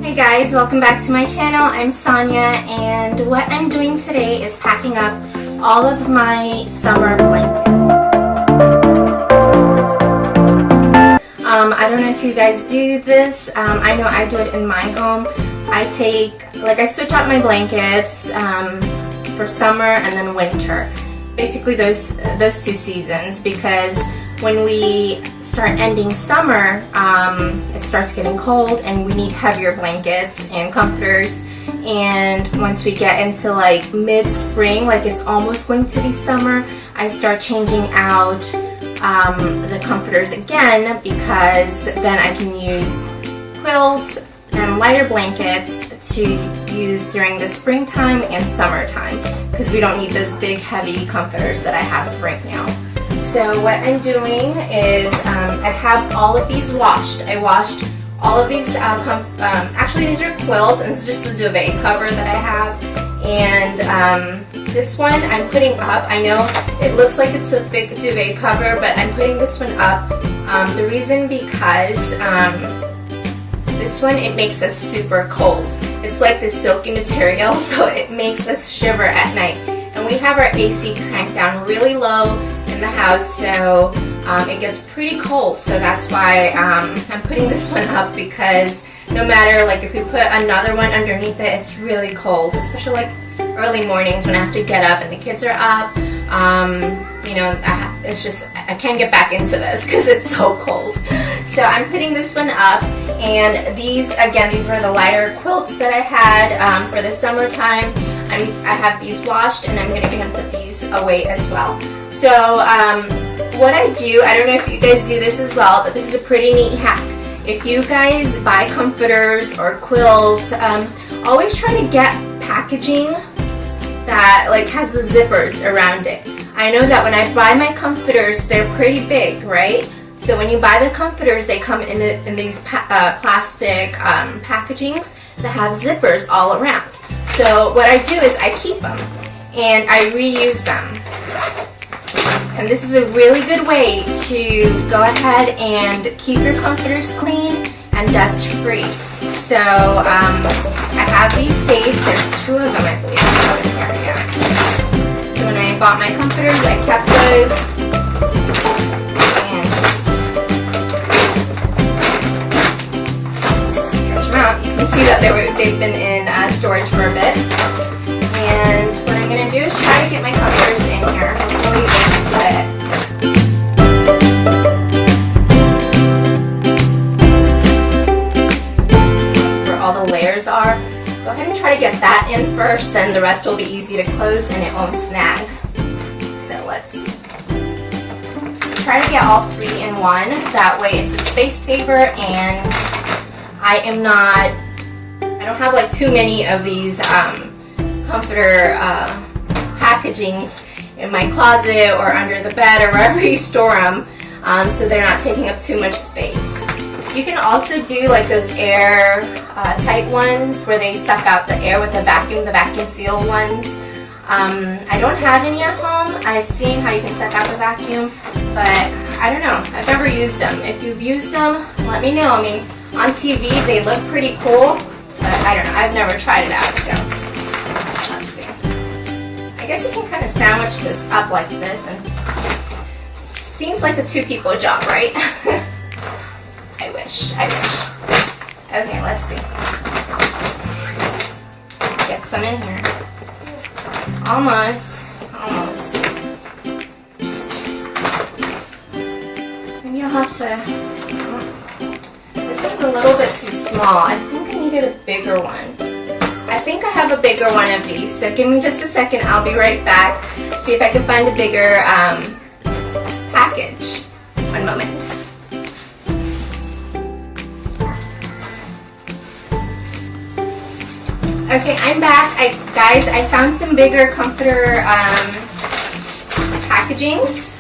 Hey guys, welcome back to my channel. I'm Sonia, and what I'm doing today is packing up all of my summer blankets. I don't know if you guys do this. I know I do it in my home. I switch out my blankets for summer and then winter. Basically those two seasons, because when we start ending summer, it starts getting cold and we need heavier blankets and comforters. And once we get into like mid-spring, like it's almost going to be summer, I start changing out the comforters again, because then I can use quilts and lighter blankets to use during the springtime and summertime, because we don't need those big heavy comforters that I have right now. So what I'm doing is I have all of these washed. I washed all of these, actually these are quilts, and it's just the duvet cover that I have. And this one I'm putting up. I know it looks like it's a thick duvet cover, but I'm putting this one up. The reason because this one, it makes us super cold. It's like this silky material, so it makes us shiver at night. And we have our AC cranked down really low in the house, so it gets pretty cold. So that's why I'm putting this one up, because no matter like if we put another one underneath it, it's really cold, especially like early mornings when I have to get up and the kids are up. You know, it's just, I can't get back into this because it's so cold. So I'm putting this one up, and these, again, these were the lighter quilts that I had for the summertime. I have these washed, and I'm going to put these away as well. So what I do, I don't know if you guys do this as well, but this is a pretty neat hack. If you guys buy comforters or quilts, always try to get packaging that like has the zippers around it. I know that when I buy my comforters, they're pretty big, right? So when you buy the comforters, they come in these plastic packagings that have zippers all around. So what I do is I keep them and I reuse them. And this is a really good way to go ahead and keep your comforters clean and dust free. So I have these saved. There's two of them, I believe. Oh, here we go. So when I bought my comforters, I kept those. And just stretch them out. You can see that they've been in storage for a bit. And what I'm going to do is try to get my comforters in here. Hopefully they can fit. Where all the layers are. Go ahead and try to get that in first, then the rest will be easy to close and it won't snag. So let's try to get all three in one. That way it's a space saver, and I don't have like too many of these comforter packagings in my closet or under the bed or wherever you store them, so they're not taking up too much space. You can also do like those air tight ones where they suck out the air with the vacuum seal ones. I don't have any at home. I've seen how you can suck out the vacuum, but I don't know. I've never used them. If you've used them, let me know. I mean, on TV they look pretty cool, but I don't know. I've never tried it out, so let's see. I guess you can kind of sandwich this up like this, and seems like a two-people job, right? I wish. Okay, let's see. Get some in here. Almost. Maybe I'll have to... This one's a little bit too small. I think I needed a bigger one. I think I have a bigger one of these, so give me just a second. I'll be right back. See if I can find a bigger package. One moment. Okay, I'm back. Guys, I found some bigger comforter packagings.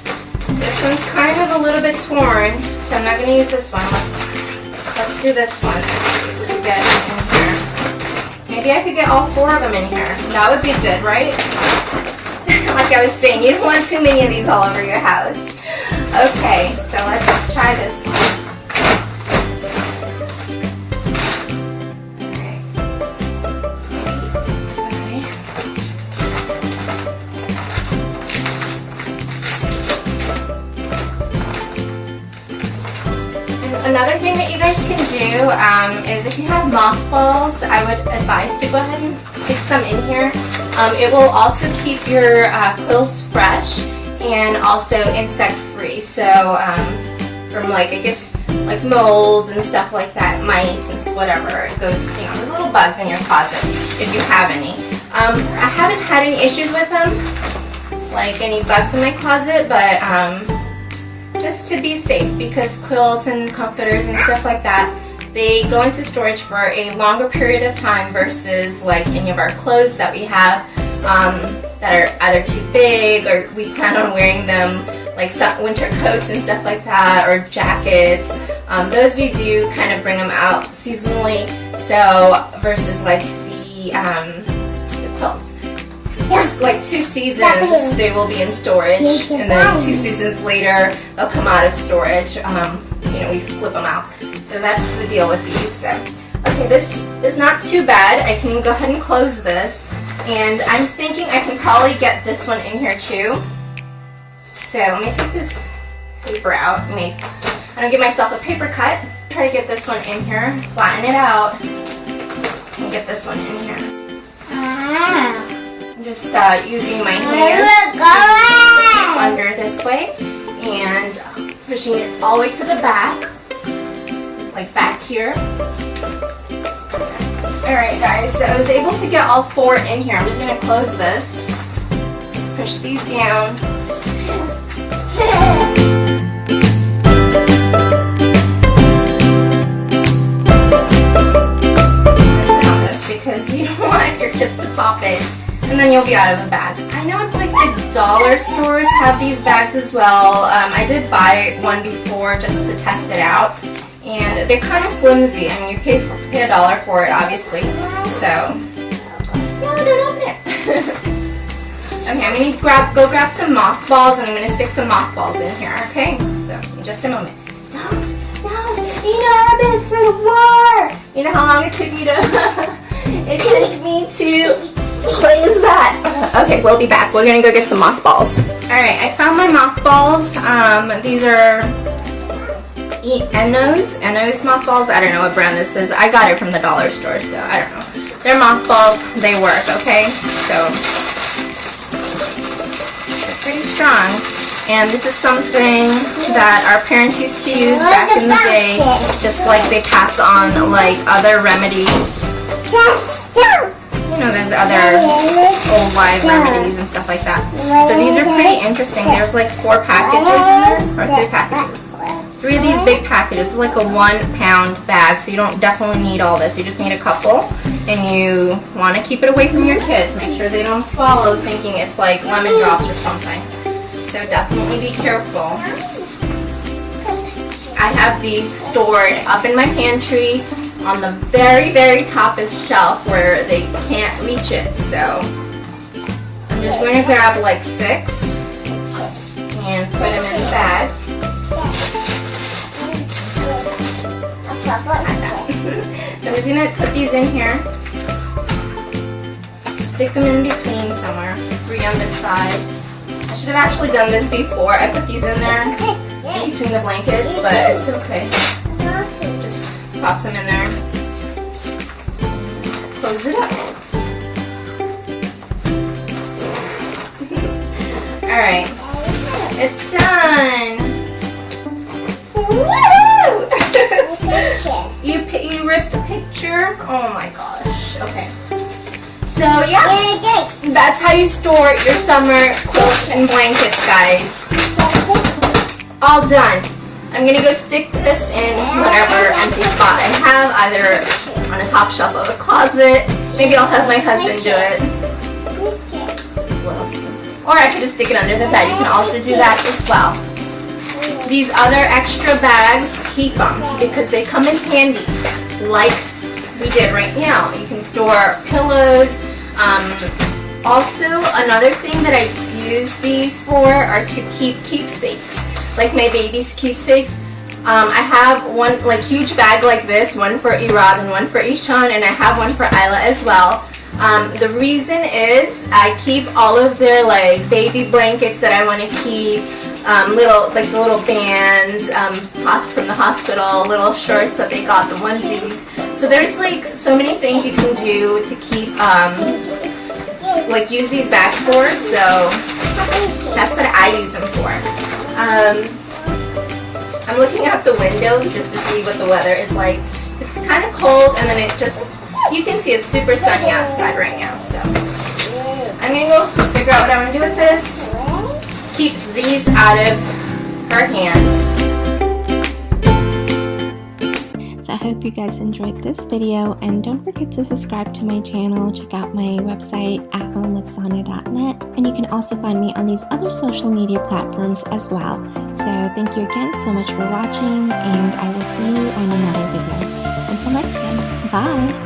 This one's kind of a little bit torn, so I'm not going to use this one. Let's do this one. Let's see if we can get it in here. Maybe I could get all four of them in here. That would be good, right? Like I was saying, you don't want too many of these all over your house. Okay, so let's try this one. do is if you have mothballs, I would advise to go ahead and stick some in here. It will also keep your quilts fresh and also insect free. So from like, I guess, like molds and stuff like that, mites and whatever, it goes, you know, there's little bugs in your closet if you have any. I haven't had any issues with them, like any bugs in my closet, but just to be safe, because quilts and comforters and stuff like that, they go into storage for a longer period of time versus like any of our clothes that we have that are either too big or we plan on wearing them, like some winter coats and stuff like that, or jackets. Those we do kind of bring them out seasonally, so versus like the quilts. Like 2 seasons they will be in storage, and then 2 seasons later they'll come out of storage. You know, we flip them out. So that's the deal with these. So, okay, this is not too bad. I can go ahead and close this, and I'm thinking I can probably get this one in here too. So let me take this paper out. I'm gonna give myself a paper cut. Try to get this one in here, flatten it out, and get this one in here. I'm just using my hand to stick under this way and pushing it all the way to the back, like back here. Alright guys, so I was able to get all 4 in here. I'm just going to close this. Just push these down. Because you don't want your kids to pop it, and then you'll be out of a bag. I know like the dollar stores have these bags as well. I did buy one before just to test it out, and they're kind of flimsy. I mean, you pay $1 for it, obviously. So, no, don't open it. Okay, I'm gonna go grab some mothballs, and I'm gonna stick some mothballs in here. Okay, so in just a moment. Don't, it's like war. You know how long it took me to? It took me to, what is that? Okay, we'll be back. We're gonna go get some mothballs. Alright, I found my mothballs. These are Enno's mothballs. I don't know what brand this is. I got it from the dollar store, so I don't know. They're mothballs. They work, okay? So, they're pretty strong. And this is something that our parents used to use back in the day, just like they pass on like other remedies. You know, there's other old wives remedies and stuff like that. So these are pretty interesting. There's like 4 packages in there, or 3 packages. 3 of these big packages. It's like a 1-pound bag, so you don't definitely need all this. You just need a couple, and you want to keep it away from your kids. Make sure they don't swallow thinking it's like lemon drops or something. So definitely be careful. I have these stored up in my pantry on the very, very toppest shelf where they can't reach it. So I'm just going to grab like 6 and put them in the bag. So I'm just going to put these in here. Stick them in between somewhere. 3 on this side. I should have actually done this before. I put these in there in between the blankets, but it's okay. Just toss them in there. Close it up. Alright. It's done! Woohoo! You ripped the picture? Oh my gosh. Okay. So yeah, that's how you store your summer quilts and blankets, guys. All done. I'm gonna go stick this in whatever empty spot I have, either on a top shelf of a closet. Maybe I'll have my husband do it. What else? Or I could just stick it under the bed. You can also do that as well. These other extra bags, keep them because they come in handy, like we did right now. You can store pillows. Also, another thing that I use these for are to keep keepsakes, like my baby's keepsakes. I have one like huge bag like this, one for Irad and one for Ishan, and I have one for Isla as well. The reason is I keep all of their like baby blankets that I want to keep, like the little bands, from the hospital, little shorts that they got, the onesies. So there's like so many things you can do to keep, like use these bags for, so that's what I use them for. I'm looking out the window just to see what the weather is like. It's kind of cold, and then you can see it's super sunny outside right now, so I'm gonna go figure out what I'm gonna do with this. Keep these out of her hand. So I hope you guys enjoyed this video, and don't forget to subscribe to my channel. Check out my website athomewithsonia.net, and you can also find me on these other social media platforms as well. So thank you again so much for watching, and I will see you on another video. Until next time, bye!